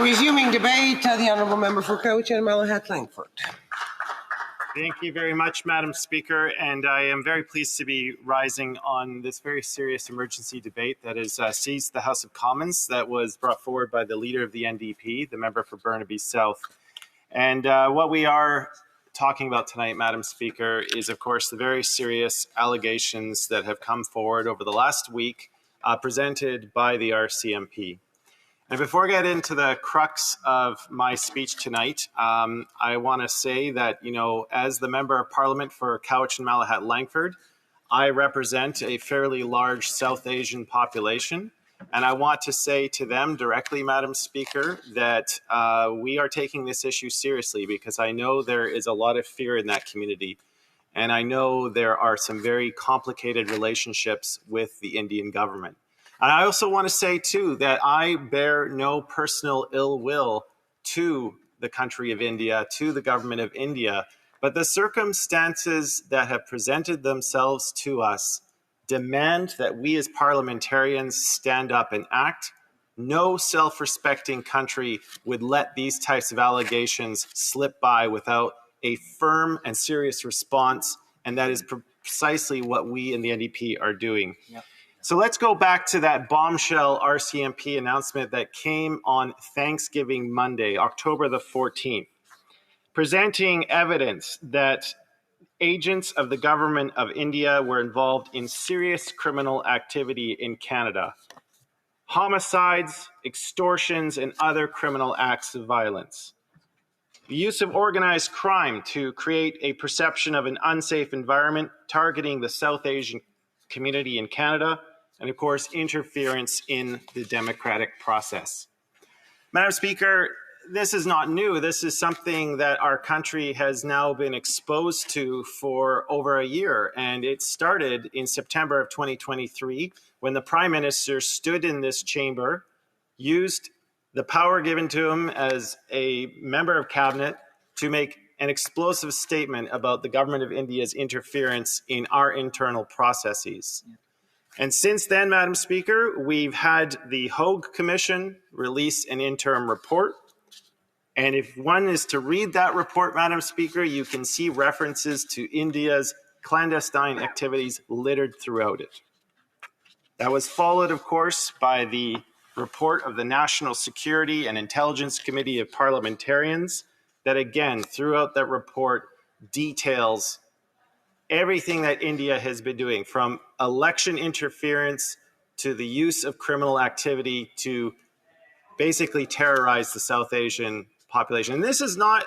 Resuming debate, the Honourable Member for Crouch and Malahat Langford. Thank you very much, Madam Speaker, and I am very pleased to be rising on this very serious emergency debate that has seized the House of Commons that was brought forward by the Leader of the NDP, the member for Burnaby South. And what we are talking about tonight, Madam Speaker, is of course the very serious allegations that have come forward over the last week presented by the RCMP. And before I get into the crux of my speech tonight, I want to say that, as the Member of Parliament for Cowichan and Malahat Langford, I represent a fairly large South Asian population. And I want to say to them directly, Madam Speaker, that we are taking this issue seriously because I know there is a lot of fear in that community. And I know there are some very complicated relationships with the Indian government. And I also want to say, too, that I bear no personal ill will to the country of India, to the government of India, but the circumstances that have presented themselves to us demand that we as parliamentarians stand up and act. No self-respecting country would let these types of allegations slip by without a firm and serious response, and that is precisely what we in the NDP are doing. Yep. So let's go back to that bombshell RCMP announcement that came on Thanksgiving Monday, October the 14th, presenting evidence that agents of the government of India were involved in serious criminal activity in Canada, homicides, extortions, and other criminal acts of violence. The use of organized crime to create a perception of an unsafe environment targeting the South Asian community in Canada, and of course, interference in the democratic process. Madam Speaker, this is not new. This is something that our country has now been exposed to for over a year, and it started in September of 2023 when the Prime Minister stood in this chamber, used the power given to him as a member of cabinet to make an explosive statement about the government of India's interference in our internal processes. Yeah. And since then, Madam Speaker, we've had the Hogue Commission release an interim report. And if one is to read that report, Madam Speaker, you can see references to India's clandestine activities littered throughout it. That was followed, of course, by the report of the National Security and Intelligence Committee of Parliamentarians that, again, throughout that report, details everything that India has been doing, from election interference to the use of criminal activity to basically terrorize the South Asian population. And this is not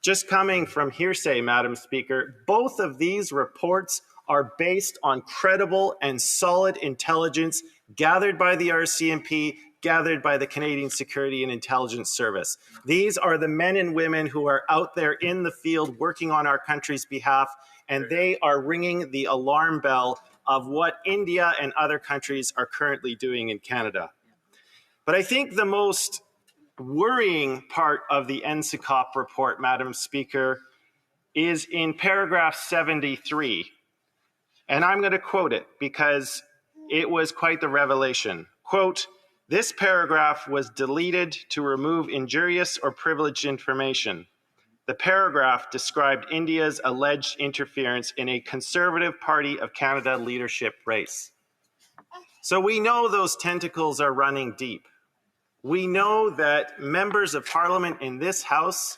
just coming from hearsay, Madam Speaker. Both of these reports are based on credible and solid intelligence gathered by the RCMP, gathered by the Canadian Security and Intelligence Service. These are the men and women who are out there in the field working on our country's behalf, and they are ringing the alarm bell of what India and other countries are currently doing in Canada. But I think the most worrying part of the NSICOP report, Madam Speaker, is in paragraph 73. And I'm going to quote it because it was quite the revelation. Quote, "This paragraph was deleted to remove injurious or privileged information. The paragraph described India's alleged interference in a Conservative Party of Canada leadership race." So we know those tentacles are running deep. We know that members of Parliament in this House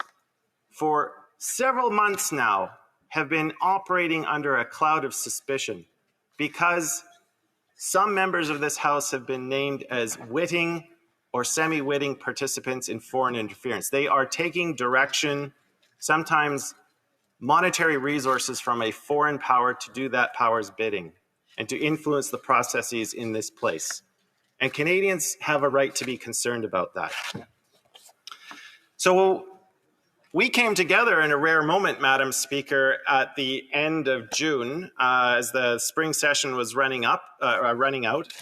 for several months now have been operating under a cloud of suspicion because some members of this House have been named as witting or semi-witting participants in foreign interference. They are taking direction, sometimes monetary resources from a foreign power to do that power's bidding and to influence the processes in this place. And Canadians have a right to be concerned about that. So we came together in a rare moment, Madam Speaker, at the end of June as the spring session was running out.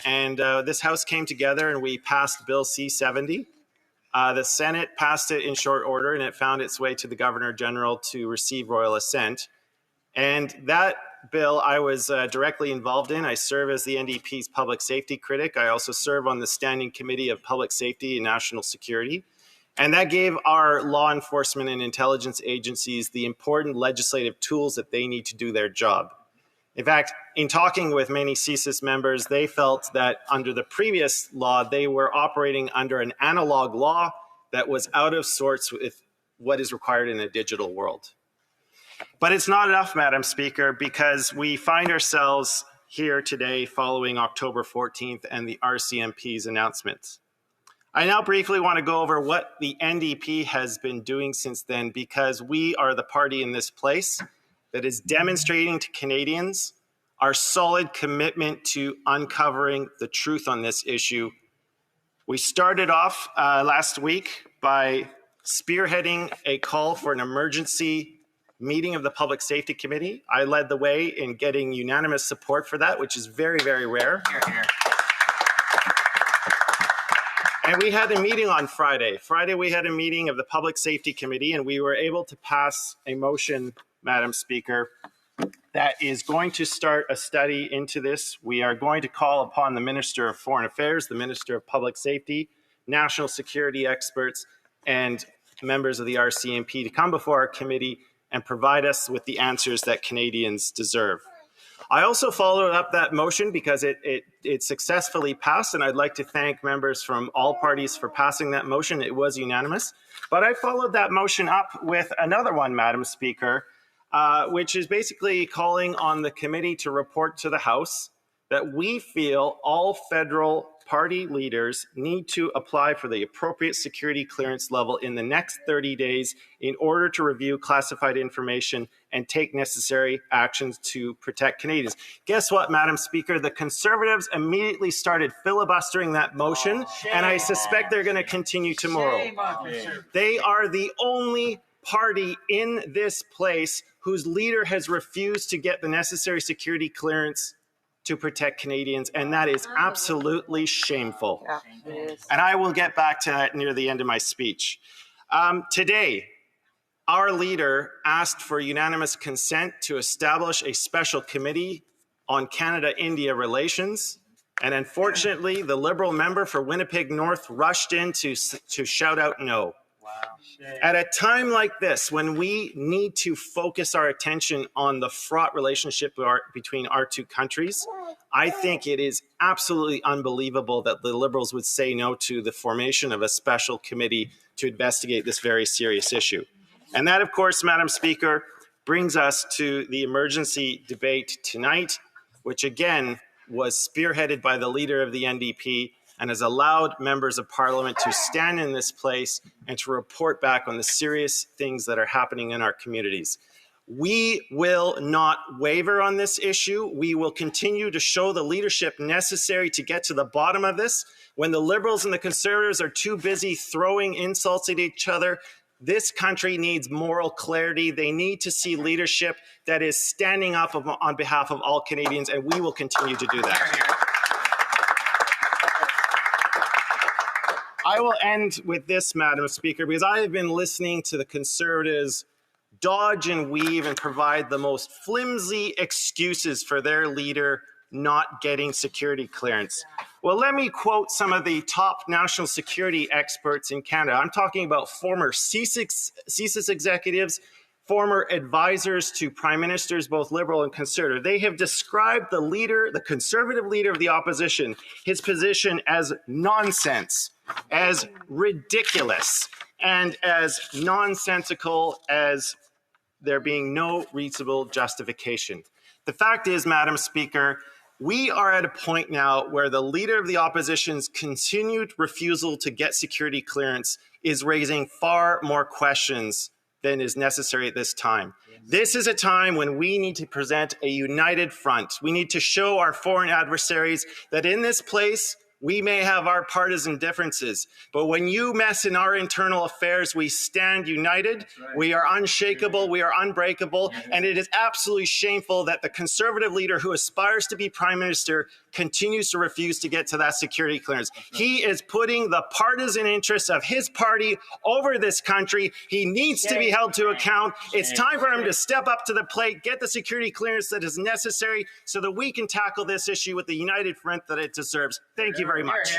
And this House came together and we passed Bill C-70. The Senate passed it in short order and it found its way to the Governor General to receive royal assent. And that bill I was directly involved in. I serve as the NDP's public safety critic. I also serve on the Standing Committee of Public Safety and National Security. And that gave our law enforcement and intelligence agencies the important legislative tools that they need to do their job. In fact, in talking with many CSIS members, they felt that under the previous law, they were operating under an analog law that was out of sorts with what is required in a digital world. But it's not enough, Madam Speaker, because we find ourselves here today following October 14th and the RCMP's announcements. I now briefly want to go over what the NDP has been doing since then, because we are the party in this place that is demonstrating to Canadians our solid commitment to uncovering the truth on this issue. We started off last week by spearheading a call for an emergency meeting of the Public Safety Committee. I led the way in getting unanimous support for that, which is very, very rare. Hear, hear. And we had a meeting on Friday. Friday, we had a meeting of the Public Safety Committee, and we were able to pass a motion, Madam Speaker, that is going to start a study into this. We are going to call upon the Minister of Foreign Affairs, the Minister of Public Safety, national security experts, and members of the RCMP to come before our committee and provide us with the answers that Canadians deserve. I also followed up that motion because it successfully passed, and I'd like to thank members from all parties for passing that motion. It was unanimous. But I followed that motion up with another one, Madam Speaker, which is basically calling on the committee to report to the House that we feel all federal party leaders need to apply for the appropriate security clearance level in the next 30 days in order to review classified information and take necessary actions to protect Canadians. Guess what, Madam Speaker? The Conservatives immediately started filibustering that motion, and I suspect they're going to continue tomorrow. They are the only party in this place whose leader has refused to get the necessary security clearance to protect Canadians, and that is absolutely shameful. Yeah, it is. And I will get back to that near the end of my speech. Today, our leader asked for unanimous consent to establish a special committee on Canada-India relations, and unfortunately, the Liberal member for Winnipeg North rushed in to shout out no. At a time like this, when we need to focus our attention on the fraught relationship between our two countries, I think it is absolutely unbelievable that the Liberals would say no to the formation of a special committee to investigate this very serious issue. And that, of course, Madam Speaker, brings us to the emergency debate tonight, which again was spearheaded by the leader of the NDP and has allowed members of Parliament to stand in this place and to report back on the serious things that are happening in our communities. We will not waver on this issue. We will continue to show the leadership necessary to get to the bottom of this. When the Liberals and the Conservatives are too busy throwing insults at each other, this country needs moral clarity. They need to see leadership that is standing up on behalf of all Canadians, and we will continue to do that. I will end with this, Madam Speaker, because I have been listening to the Conservatives dodge and weave and provide the most flimsy excuses for their leader not getting security clearance. Well, let me quote some of the top national security experts in Canada. I'm talking about former CSIS executives, former advisors to prime ministers, both Liberal and Conservative. They have described the leader, the Conservative leader of the opposition, his position as nonsense, as ridiculous, and as nonsensical as there being no reasonable justification. The fact is, Madam Speaker, we are at a point now where the leader of the opposition's continued refusal to get security clearance is raising far more questions than is necessary at this time. This is a time when we need to present a united front. We need to show our foreign adversaries that in this place, we may have our partisan differences, but when you mess in our internal affairs, we stand united, we are unshakable, we are unbreakable, and it is absolutely shameful that the Conservative leader who aspires to be Prime Minister continues to refuse to get to that security clearance. He is putting the partisan interests of his party over this country. He needs to be held to account. It's time for him to step up to the plate, get the security clearance that is necessary so that we can tackle this issue with the united front that it deserves. Thank you very much.